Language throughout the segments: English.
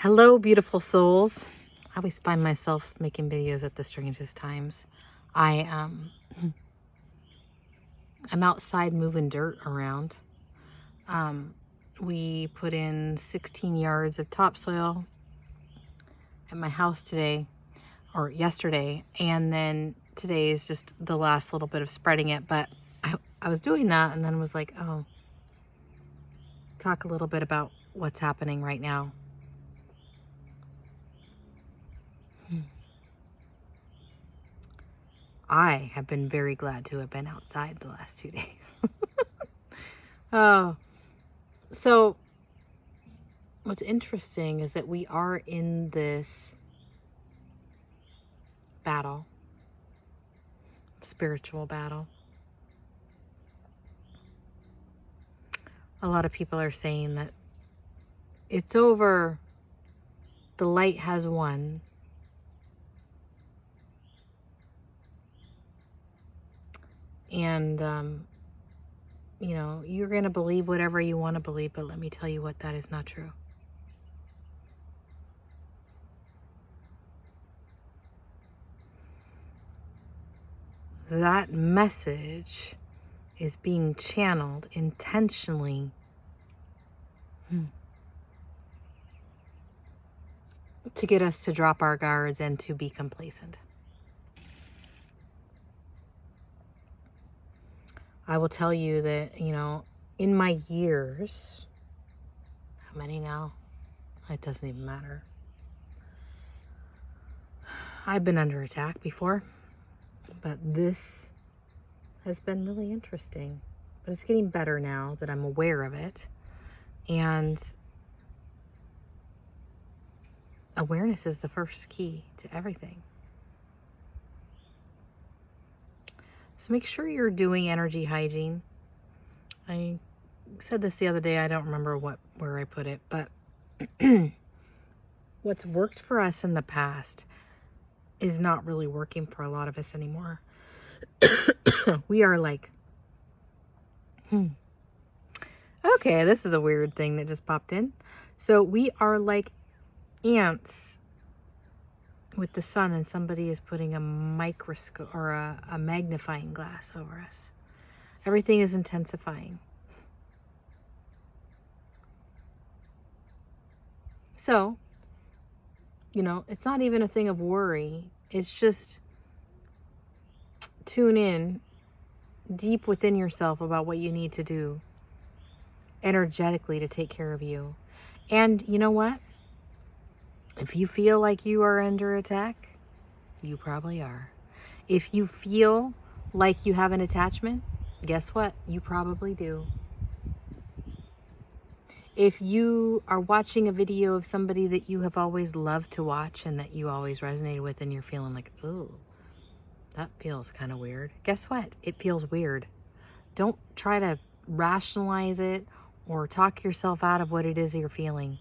Hello, beautiful souls. I always find myself making videos at the strangest times. I'm outside moving dirt around. We put in 16 yards of topsoil at my house today, or yesterday, and then today is just the last little bit of spreading it. But I was doing that and then was like, oh, talk a little bit about what's happening right now. I have been very glad to have been outside the last 2 days. Oh, so what's interesting is that we are in this battle, spiritual battle. A lot of people are saying that it's over, the light has won. And, you're going to believe whatever you want to believe, but let me tell you what, that is not true. That message is being channeled intentionally to get us to drop our guards and to be complacent. I will tell you that, in my years, how many now? It doesn't even matter. I've been under attack before, but this has been really interesting. But it's getting better now that I'm aware of it. And awareness is the first key to everything. So make sure you're doing energy hygiene. I said this the other day, I don't remember where I put it, but what's worked for us in the past is not really working for a lot of us anymore. We are like, okay, this is a weird thing that just popped in. So we are like ants with the sun, and somebody is putting a microscope or a magnifying glass over us. Everything is intensifying. So, it's not even a thing of worry. It's just tune in deep within yourself about what you need to do energetically to take care of you. And you know what? If you feel like you are under attack, you probably are. If you feel like you have an attachment, guess what? You probably do. If you are watching a video of somebody that you have always loved to watch and that you always resonated with, and you're feeling like, oh, that feels kind of weird. Guess what? It feels weird. Don't try to rationalize it or talk yourself out of what it is you're feeling.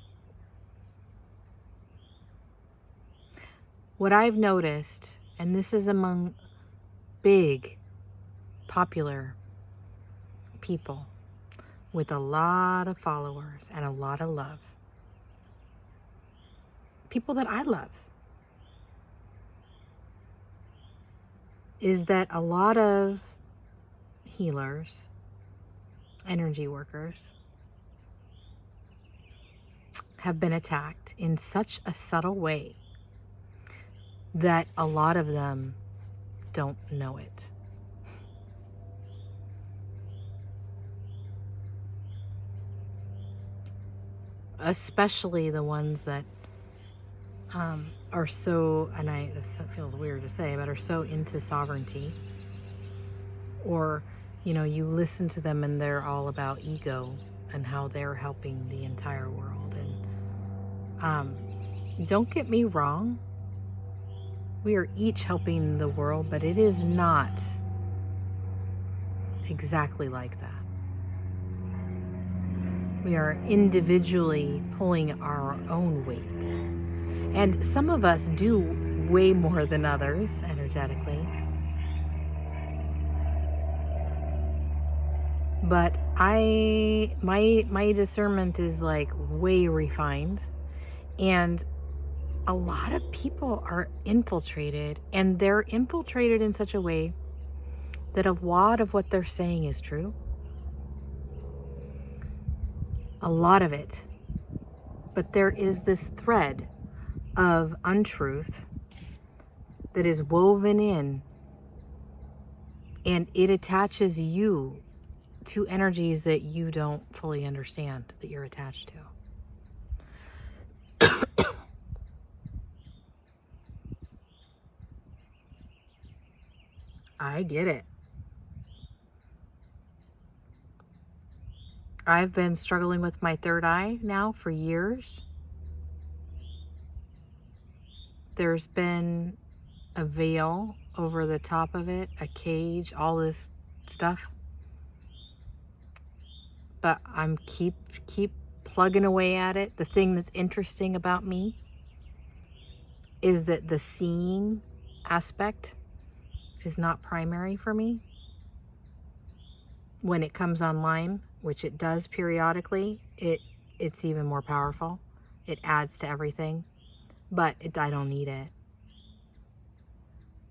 What I've noticed, and this is among big, popular people with a lot of followers and a lot of love, people that I love, is that a lot of healers, energy workers, have been attacked in such a subtle way that a lot of them don't know it. Especially the ones that are so, and this feels weird to say, but are so into sovereignty. Or, you listen to them and they're all about ego and how they're helping the entire world. And don't get me wrong, we are each helping the world, but it is not exactly like that. We are individually pulling our own weight. And some of us do way more than others energetically. But my discernment is like way refined. And a lot of people are infiltrated, and they're infiltrated in such a way that a lot of what they're saying is true. A lot of it. But there is this thread of untruth that is woven in, and it attaches you to energies that you don't fully understand that you're attached to. I get it. I've been struggling with my third eye now for years. There's been a veil over the top of it, a cage, all this stuff. But I'm keep plugging away at it. The thing that's interesting about me is that the seeing aspect is not primary for me. When it comes online, which it does periodically, it's even more powerful. It adds to everything, but I don't need it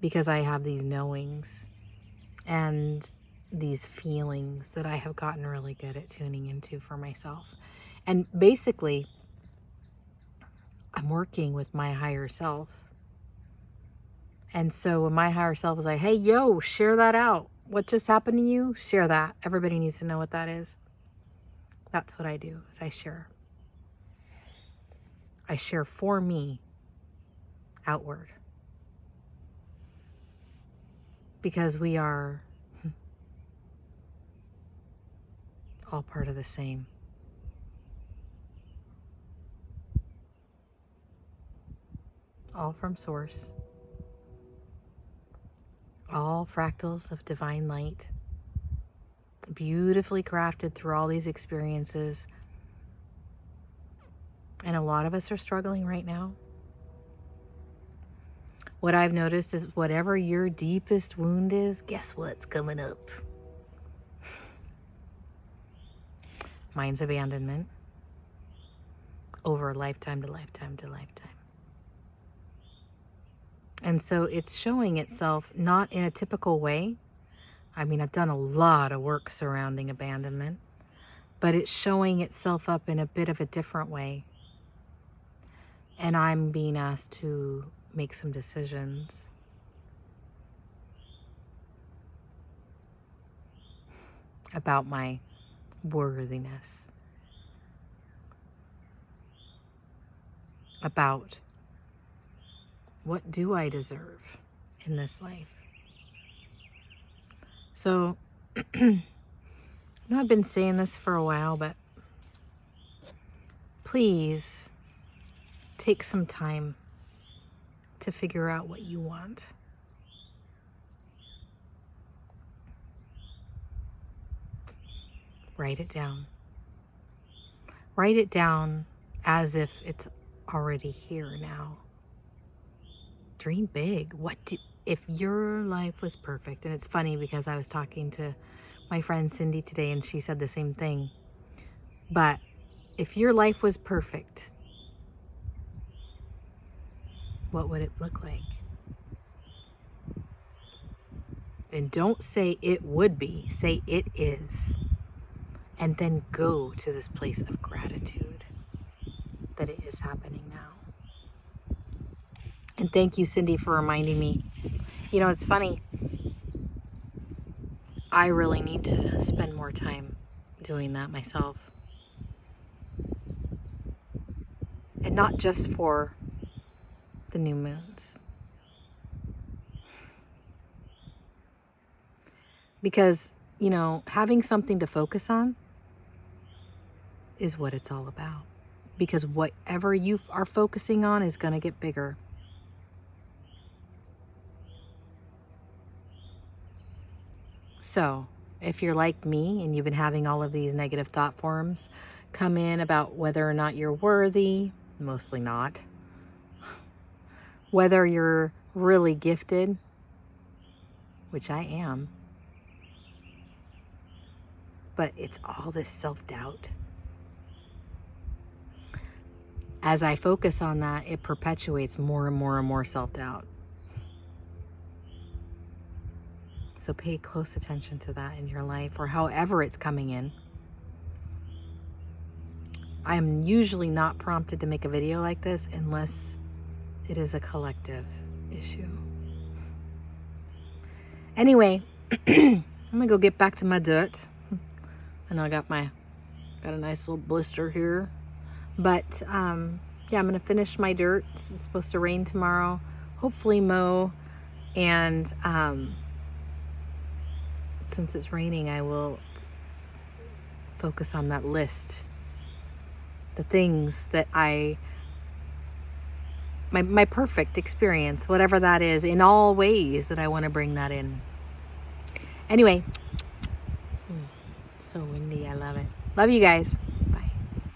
because I have these knowings and these feelings that I have gotten really good at tuning into for myself. And basically, I'm working with my higher self. And so when my higher self is like, hey, yo, share that out. What just happened to you? Share that. Everybody needs to know what that is. That's what I do, is I share. I share for me outward. Because we are all part of the same. All from source. All fractals of divine light. Beautifully crafted through all these experiences. And a lot of us are struggling right now. What I've noticed is whatever your deepest wound is, guess what's coming up? Mine's abandonment over lifetime to lifetime to lifetime. And so it's showing itself not in a typical way. I mean, I've done a lot of work surrounding abandonment, but it's showing itself up in a bit of a different way. And I'm being asked to make some decisions. About my worthiness. About what do I deserve in this life. So, I know I've been saying this for a while, but please take some time to figure out what you want. Write it down. Write it down as if it's already here now. Dream big. If your life was perfect? And it's funny because I was talking to my friend Cindy today and she said the same thing. But if your life was perfect, what would it look like? And don't say it would be, say it is. And then go to this place of gratitude that it is happening now. And thank you, Cindy, for reminding me. You know, it's funny. I really need to spend more time doing that myself. And not just for the new moons. Because, you know, having something to focus on is what it's all about. Because whatever you are focusing on is going to get bigger. So, if you're like me and you've been having all of these negative thought forms come in about whether or not you're worthy, mostly not, whether you're really gifted, which I am, but it's all this self-doubt. as I focus on that, it perpetuates more and more and more self-doubt. So pay close attention to that in your life, or however it's coming in. I am usually not prompted to make a video like this unless it is a collective issue. Anyway, I'm gonna go get back to my dirt. And I got a nice little blister here. But yeah, I'm gonna finish my dirt. It's supposed to rain tomorrow. Hopefully mow. And since it's raining, I will focus on that list. The things that my perfect experience, whatever that is, in all ways that I want to bring that in. Anyway, it's so windy. I love it. Love you guys.